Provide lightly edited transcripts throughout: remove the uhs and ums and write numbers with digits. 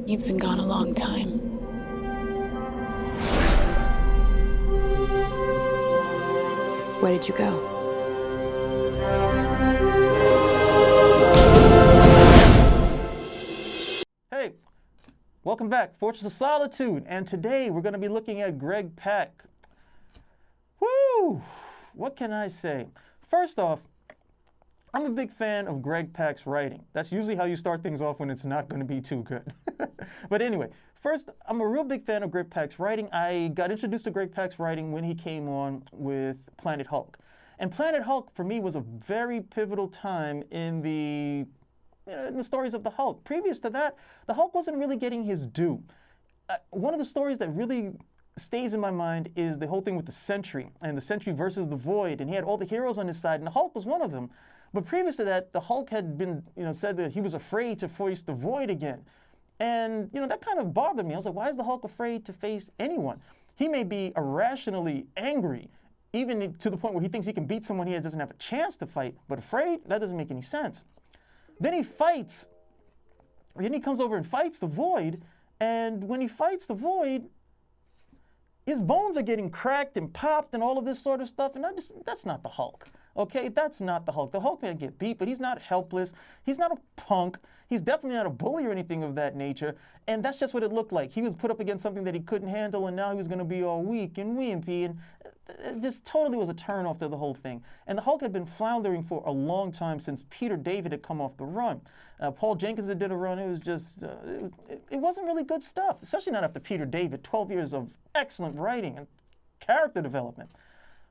You've been gone a long time. Where did you go? Hey, welcome back, Fortress of Solitude, and today we're going to be looking at Greg Pak. Woo! What can I say? First off, I'm a big fan of Greg Pak's writing. That's usually how you start things off when it's not going to be too good. But anyway, first, I'm a real big fan of Greg Pak's writing. I got introduced to Greg Pak's writing when he came on with Planet Hulk. And Planet Hulk, for me, was a very pivotal time in the stories of the Hulk. Previous to that, the Hulk wasn't really getting his due. One of the stories that really stays in my mind is the whole thing with the Sentry, and the Sentry versus the Void, and he had all the heroes on his side, and the Hulk was one of them. But previous to that, the Hulk had been, said that he was afraid to face the Void again. And, that kind of bothered me. I was like, why is the Hulk afraid to face anyone? He may be irrationally angry, even to the point where he thinks he can beat someone he doesn't have a chance to fight, but afraid? That doesn't make any sense. Then he fights. Then he comes over and fights the Void, and when he fights the Void, his bones are getting cracked and popped and all of this sort of stuff, and that's not the Hulk. Okay, that's not the Hulk. The Hulk may get beat, but he's not helpless. He's not a punk. He's definitely not a bully or anything of that nature. And that's just what it looked like. He was put up against something that he couldn't handle, and now he was going to be all weak and wimpy, and it just totally was a turnoff to the whole thing. And the Hulk had been floundering for a long time since Peter David had come off the run. Paul Jenkins had did a run. It was just, it wasn't really good stuff, especially not after Peter David. 12 years of excellent writing and character development.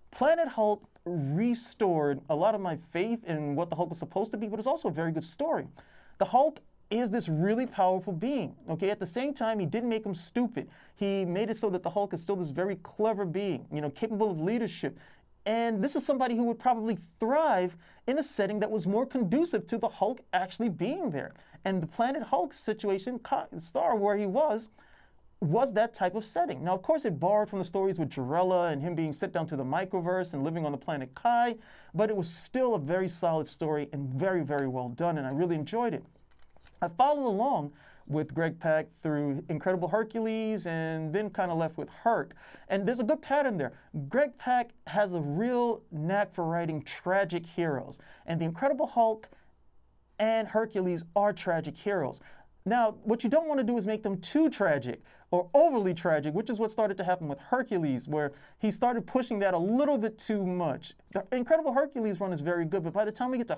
Planet Hulk restored a lot of my faith in what the Hulk was supposed to be, but it's also a very good story. The Hulk is this really powerful being, okay? At the same time, he didn't make him stupid. He made it so that the Hulk is still this very clever being, capable of leadership. And this is somebody who would probably thrive in a setting that was more conducive to the Hulk actually being there. And the Planet Hulk situation, Star where he was that type of setting. Now, of course, it borrowed from the stories with Jarella and him being sent down to the microverse and living on the planet Kai, but it was still a very solid story and very, very well done, and I really enjoyed it. I followed along with Greg Pak through Incredible Hercules and then kind of left with Herc. And there's a good pattern there. Greg Pak has a real knack for writing tragic heroes, and the Incredible Hulk and Hercules are tragic heroes. Now, what you don't want to do is make them too tragic or overly tragic, which is what started to happen with Hercules, where he started pushing that a little bit too much. The Incredible Hercules run is very good, but by the time we get to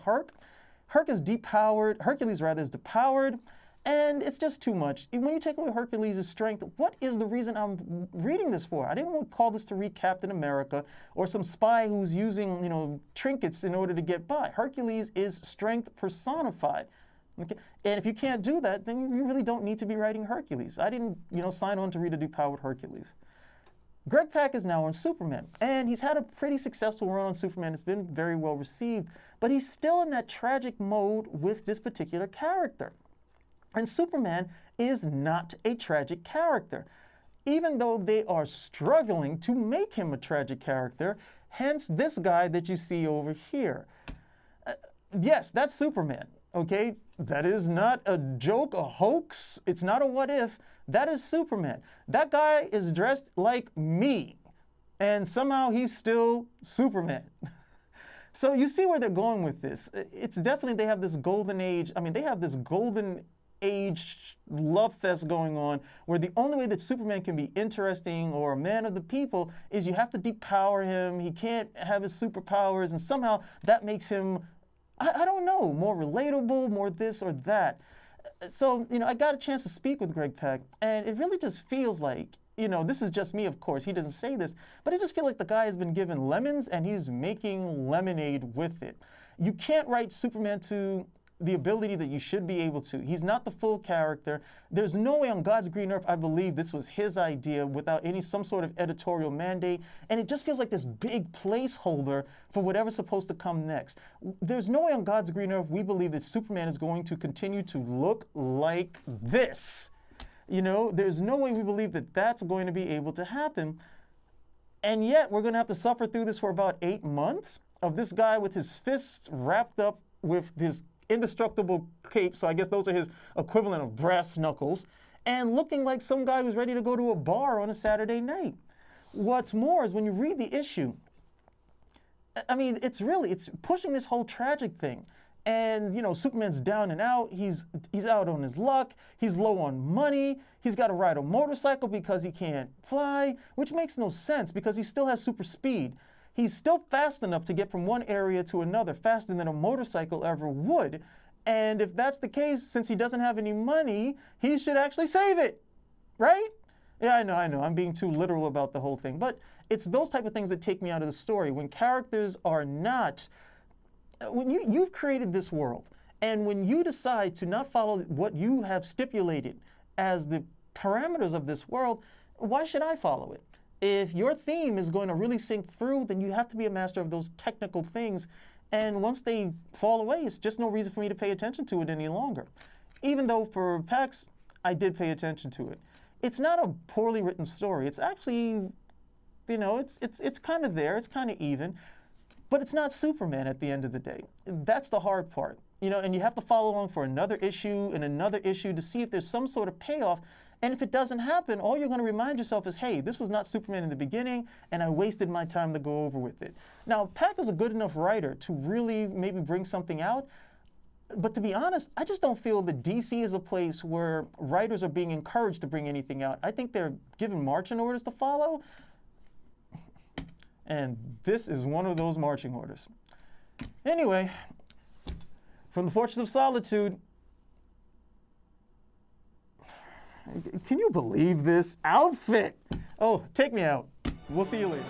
Hercules is depowered, and it's just too much. When you take away Hercules' strength, what is the reason I'm reading this for? I didn't want to call this to read Captain America or some spy who's using, trinkets in order to get by. Hercules is strength personified. Okay? And if you can't do that, then you really don't need to be writing Hercules. I didn't, sign on to read a depowered Hercules. Greg Pak is now on Superman, and he's had a pretty successful run on Superman. It's been very well received, but he's still in that tragic mode with this particular character. And Superman is not a tragic character, even though they are struggling to make him a tragic character, hence this guy that you see over here. Yes, that's Superman. Okay, that is not a joke, a hoax. It's not a what if. That is Superman. That guy is dressed like me, and somehow he's still Superman. So you see where they're going with this. It's definitely, they have this golden age. They have this golden age love fest going on, where the only way that Superman can be interesting or a man of the people is you have to depower him. He can't have his superpowers, and somehow that makes him, I don't know, more relatable, more this or that. So, I got a chance to speak with Greg Pak, and it really just feels like, this is just me, of course, he doesn't say this, but it just feels like the guy has been given lemons and he's making lemonade with it. You can't write Superman to the ability that you should be able to. He's not the full character. There's no way on God's green earth I believe this was his idea without some sort of editorial mandate, and it just feels like this big placeholder for whatever's supposed to come next. There's no way on God's green earth we believe that Superman is going to continue to look like this. There's no way we believe that that's going to be able to happen, and yet we're going to have to suffer through this for about 8 months of this guy with his fists wrapped up with his indestructible cape, so I guess those are his equivalent of brass knuckles, and looking like some guy who's ready to go to a bar on a Saturday night. What's more is when you read the issue, I mean, it's pushing this whole tragic thing. And, Superman's down and out. He's out on his luck. He's low on money. He's got to ride a motorcycle because he can't fly, which makes no sense because he still has super speed. He's still fast enough to get from one area to another faster than a motorcycle ever would. And if that's the case, since he doesn't have any money, he should actually save it, right? Yeah, I know. I'm being too literal about the whole thing. But it's those type of things that take me out of the story. When characters are not, when you've created this world, and when you decide to not follow what you have stipulated as the parameters of this world, why should I follow it? If your theme is going to really sink through, then you have to be a master of those technical things. And once they fall away, it's just no reason for me to pay attention to it any longer. Even though for PAX, I did pay attention to it. It's not a poorly written story. It's actually, it's kind of there. It's kind of even. But it's not Superman at the end of the day. That's the hard part. And you have to follow along for another issue and another issue to see if there's some sort of payoff. And if it doesn't happen, all you're going to remind yourself is, hey, this was not Superman in the beginning, and I wasted my time to go over with it. Now, Pak is a good enough writer to really maybe bring something out. But to be honest, I just don't feel that DC is a place where writers are being encouraged to bring anything out. I think they're given marching orders to follow. And this is one of those marching orders. Anyway, from the Fortress of Solitude, can you believe this outfit? Oh, take me out. We'll see you later.